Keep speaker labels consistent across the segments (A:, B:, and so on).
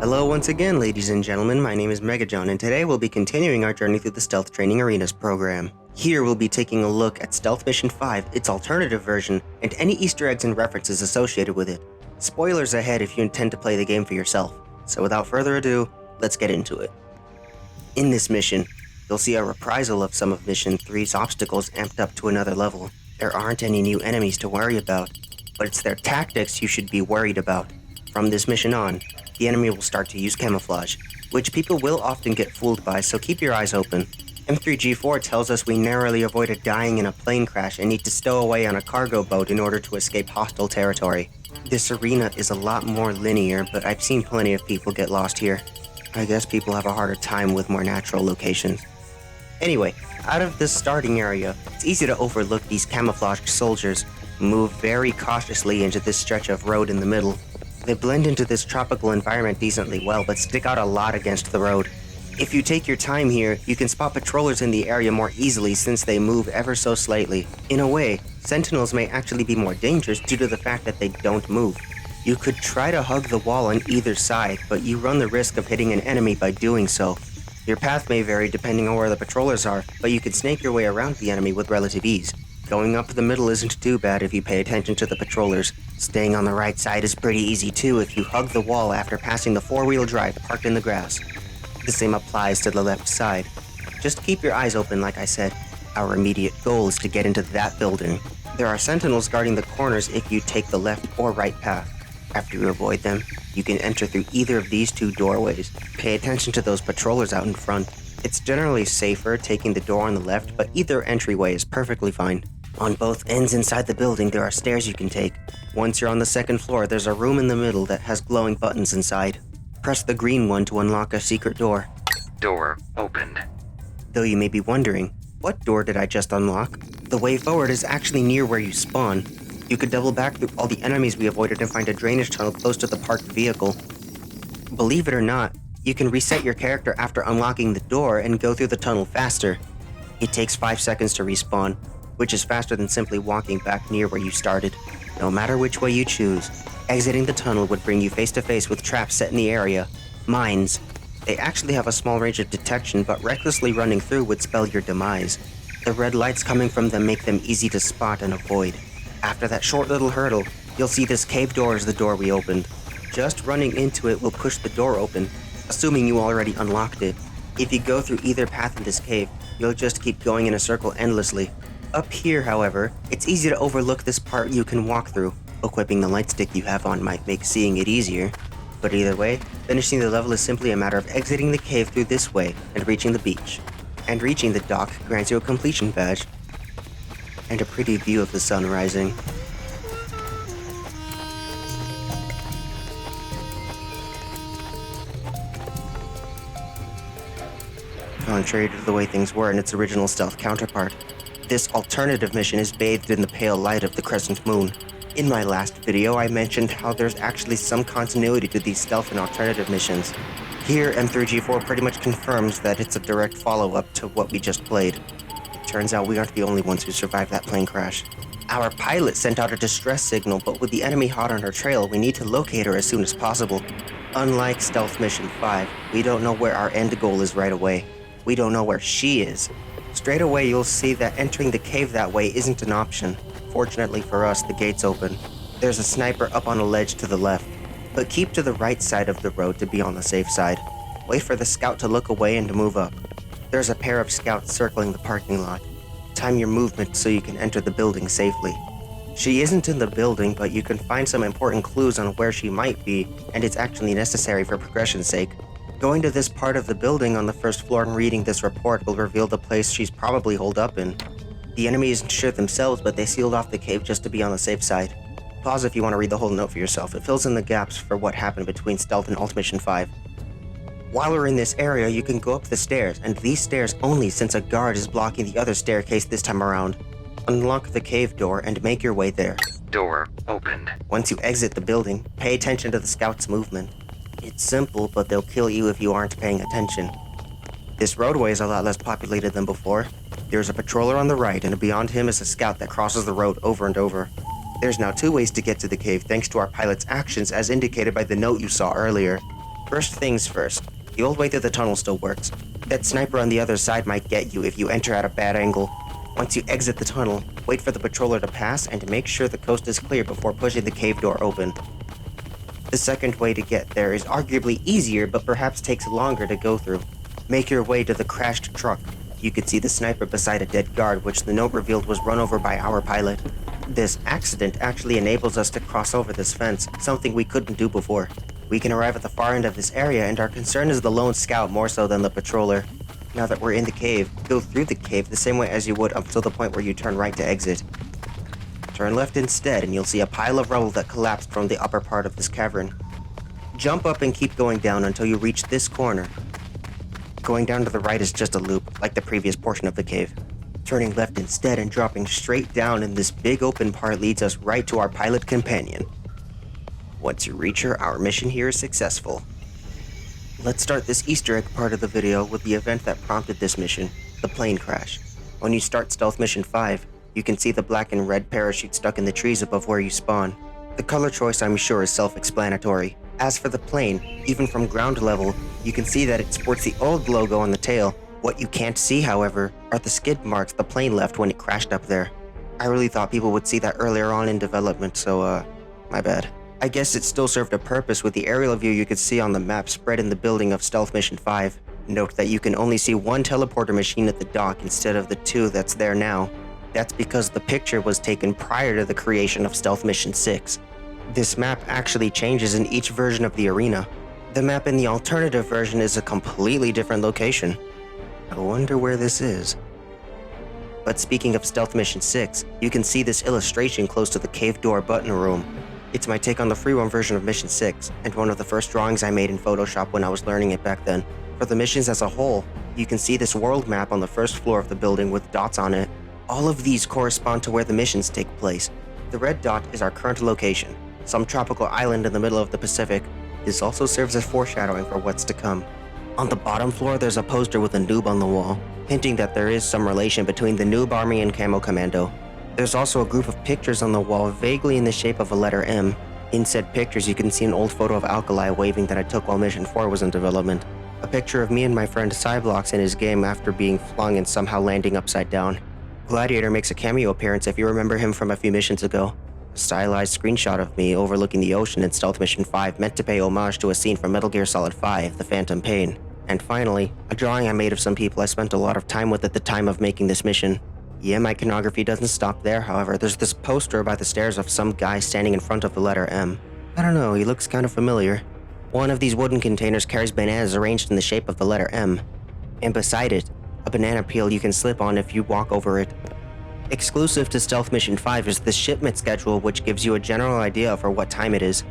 A: Hello once again, ladies and gentlemen, my name is Megajon, and today we'll be continuing our journey through the Stealth Training Arenas program. Here we'll be taking a look at Stealth Mission 5, its alternative version, and any Easter eggs and references associated with it. Spoilers ahead if you intend to play the game for yourself, so without further ado, let's get into it. In this mission, you'll see a reprisal of some of Mission 3's obstacles amped up to another level. There aren't any new enemies to worry about, but it's their tactics you should be worried about. From this mission on, the enemy will start to use camouflage, which people will often get fooled by, so keep your eyes open. M3G4 tells us we narrowly avoided dying in a plane crash and need to stow away on a cargo boat in order to escape hostile territory. This arena is a lot more linear, but I've seen plenty of people get lost here. I guess people have a harder time with more natural locations. Anyway, out of this starting area, it's easy to overlook these camouflaged soldiers. Move very cautiously into this stretch of road in the middle. They blend into this tropical environment decently well, but stick out a lot against the road. If you take your time here, you can spot patrollers in the area more easily since they move ever so slightly. In a way, sentinels may actually be more dangerous due to the fact that they don't move. You could try to hug the wall on either side, but you run the risk of hitting an enemy by doing so. Your path may vary depending on where the patrollers are, but you can snake your way around the enemy with relative ease. Going up the middle isn't too bad if you pay attention to the patrollers. Staying on the right side is pretty easy too if you hug the wall after passing the four-wheel drive parked in the grass. The same applies to the left side. Just keep your eyes open like I said. Our immediate goal is to get into that building. There are sentinels guarding the corners if you take the left or right path. After you avoid them, you can enter through either of these two doorways. Pay attention to those patrollers out in front. It's generally safer taking the door on the left, but either entryway is perfectly fine. On both ends inside the building, there are stairs you can take. Once you're on the second floor, there's a room in the middle that has glowing buttons inside. Press the green one to unlock a secret door.
B: Door opened.
A: Though you may be wondering, what door did I just unlock? The way forward is actually near where you spawn. You could double back through all the enemies we avoided and find a drainage tunnel close to the parked vehicle. Believe it or not, you can reset your character after unlocking the door and go through the tunnel faster. It takes 5 seconds to respawn, which is faster than simply walking back near where you started. No matter which way you choose, exiting the tunnel would bring you face to face with traps set in the area. Mines. They actually have a small range of detection, but recklessly running through would spell your demise. The red lights coming from them make them easy to spot and avoid. After that short little hurdle, you'll see this cave door is the door we opened. Just running into it will push the door open, assuming you already unlocked it. If you go through either path in this cave, you'll just keep going in a circle endlessly. Up here, however, it's easy to overlook this part you can walk through. Equipping the light stick you have on might make seeing it easier. But either way, finishing the level is simply a matter of exiting the cave through this way and reaching the beach. And reaching the dock grants you a completion badge and a pretty view of the sun rising. Contrary to the way things were in its original stealth counterpart, this alternative mission is bathed in the pale light of the crescent moon. In my last video, I mentioned how there's actually some continuity to these stealth and alternative missions. Here, M3G4 pretty much confirms that it's a direct follow-up to what we just played. It turns out we aren't the only ones who survived that plane crash. Our pilot sent out a distress signal, but with the enemy hot on her trail, we need to locate her as soon as possible. Unlike Stealth Mission 5, we don't know where our end goal is right away. We don't know where she is. Straight away, you'll see that entering the cave that way isn't an option. Fortunately for us, the gate's open. There's a sniper up on a ledge to the left, but keep to the right side of the road to be on the safe side. Wait for the scout to look away and to move up. There's a pair of scouts circling the parking lot. Time your movement so you can enter the building safely. She isn't in the building, but you can find some important clues on where she might be, and it's actually necessary for progression's sake. Going to this part of the building on the first floor and reading this report will reveal the place she's probably holed up in. The enemy isn't sure themselves, but they sealed off the cave just to be on the safe side. Pause if you want to read the whole note for yourself. It fills in the gaps for what happened between Stealth and Alt Mission 5. While we're in this area, you can go up the stairs, and these stairs only since a guard is blocking the other staircase this time around. Unlock the cave door and make your way there.
B: Door opened.
A: Once you exit the building, pay attention to the scouts' movement. It's simple, but they'll kill you if you aren't paying attention. This roadway is a lot less populated than before. There's a patroller on the right, and beyond him is a scout that crosses the road over and over. There's now 2 ways to get to the cave thanks to our pilot's actions as indicated by the note you saw earlier. First things first, the old way through the tunnel still works. That sniper on the other side might get you if you enter at a bad angle. Once you exit the tunnel, wait for the patroller to pass and make sure the coast is clear before pushing the cave door open. The second way to get there is arguably easier but perhaps takes longer to go through. Make your way to the crashed truck. You can see the sniper beside a dead guard, which the note revealed was run over by our pilot. This accident actually enables us to cross over this fence, something we couldn't do before. We can arrive at the far end of this area, and our concern is the lone scout more so than the patroller. Now that we're in the cave, go through the cave the same way as you would up to the point where you turn right to exit. Turn left instead, and you'll see a pile of rubble that collapsed from the upper part of this cavern. Jump up and keep going down until you reach this corner. Going down to the right is just a loop, like the previous portion of the cave. Turning left instead and dropping straight down in this big open part leads us right to our pilot companion. Once you reach her, our mission here is successful. Let's start this Easter egg part of the video with the event that prompted this mission, the plane crash. When you start Stealth Mission 5, you can see the black and red parachute stuck in the trees above where you spawn. The color choice, I'm sure, is self-explanatory. As for the plane, even from ground level, you can see that it sports the old logo on the tail. What you can't see, however, are the skid marks the plane left when it crashed up there. I really thought people would see that earlier on in development, so my bad. I guess it still served a purpose with the aerial view you could see on the map spread in the building of Stealth Mission 5. Note that you can only see one teleporter machine at the dock instead of the two that's there now. That's because the picture was taken prior to the creation of Stealth Mission 6. This map actually changes in each version of the arena. The map in the alternative version is a completely different location. I wonder where this is. But speaking of Stealth Mission 6, you can see this illustration close to the cave door button room. It's my take on the free roam version of Mission 6, and one of the first drawings I made in Photoshop when I was learning it back then. For the missions as a whole, you can see this world map on the first floor of the building with dots on it. All of these correspond to where the missions take place. The red dot is our current location, some tropical island in the middle of the Pacific. This also serves as foreshadowing for what's to come. On the bottom floor, there's a poster with a noob on the wall, hinting that there is some relation between the noob army and Camo Commando. There's also a group of pictures on the wall vaguely in the shape of a letter M. In said pictures, you can see an old photo of Alkali waving that I took while Mission 4 was in development. A picture of me and my friend Cyblox in his game after being flung and somehow landing upside down. Gladiator makes a cameo appearance if you remember him from a few missions ago. A stylized screenshot of me overlooking the ocean in Stealth Mission 5 meant to pay homage to a scene from Metal Gear Solid 5, The Phantom Pain. And finally, a drawing I made of some people I spent a lot of time with at the time of making this mission. Yeah, my iconography doesn't stop there, however. There's this poster by the stairs of some guy standing in front of the letter M. I don't know, he looks kind of familiar. One of these wooden containers carries bananas arranged in the shape of the letter M. And beside it, a banana peel you can slip on if you walk over it. Exclusive to Stealth Mission 5 is the shipment schedule, which gives you a general idea for what time it is.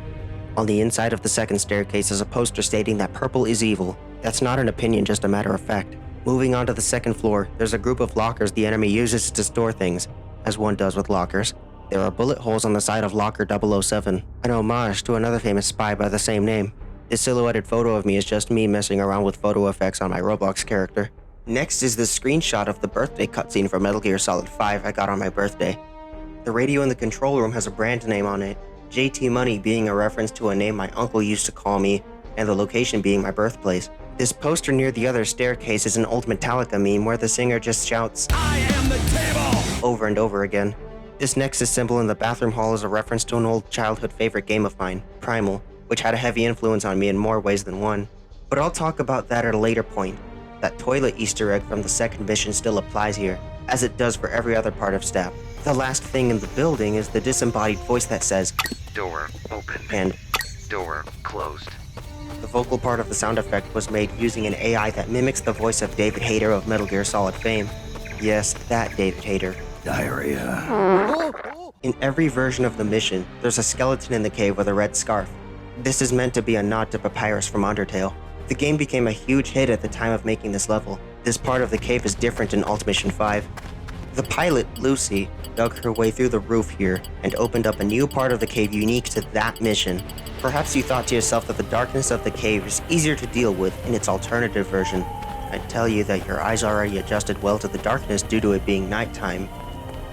A: On the inside of the second staircase is a poster stating that purple is evil. That's not an opinion, just a matter of fact. Moving on to the second floor, there's a group of lockers the enemy uses to store things, as one does with lockers. There are bullet holes on the side of Locker 007, an homage to another famous spy by the same name. This silhouetted photo of me is just me messing around with photo effects on my Roblox character. Next is this screenshot of the birthday cutscene from Metal Gear Solid 5 I got on my birthday. The radio in the control room has a brand name on it, JT Money being a reference to a name my uncle used to call me, and the location being my birthplace. This poster near the other staircase is an old Metallica meme where the singer just shouts, "I am the table!" over and over again. This Nexus symbol in the bathroom hall is a reference to an old childhood favorite game of mine, Primal, which had a heavy influence on me in more ways than one. But I'll talk about that at a later point. That toilet Easter egg from the second mission still applies here, as it does for every other part of STAP. The last thing in the building is the disembodied voice that says,
B: Door open.
A: And
B: door closed.
A: the vocal part of the sound effect was made using an AI that mimics the voice of David Hayter of Metal Gear Solid fame. Yes, that David Hayter.
C: Diarrhea.
A: In every version of the mission, there's a skeleton in the cave with a red scarf. This is meant to be a nod to Papyrus from Undertale. The game became a huge hit at the time of making this level. This part of the cave is different in Alt Mission 5. The pilot, Lucy, dug her way through the roof here and opened up a new part of the cave unique to that mission. Perhaps you thought to yourself that the darkness of the cave is easier to deal with in its alternative version. I'd tell you that your eyes already adjusted well to the darkness due to it being nighttime,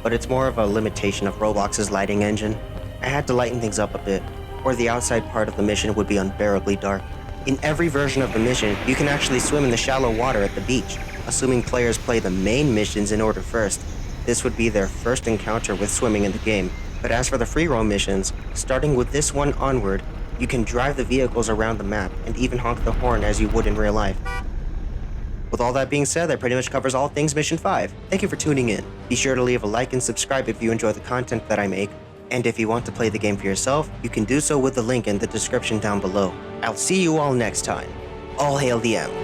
A: but it's more of a limitation of Roblox's lighting engine. I had to lighten things up a bit, or the outside part of the mission would be unbearably dark. In every version of the mission, you can actually swim in the shallow water at the beach, assuming players play the main missions in order first. This would be their first encounter with swimming in the game. But as for the free roam missions, starting with this one onward, you can drive the vehicles around the map and even honk the horn as you would in real life. With all that being said, that pretty much covers all things Mission 5. Thank you for tuning in. Be sure to leave a like and subscribe if you enjoy the content that I make. And if you want to play the game for yourself, you can do so with the link in the description down below. I'll see you all next time. All hail the M.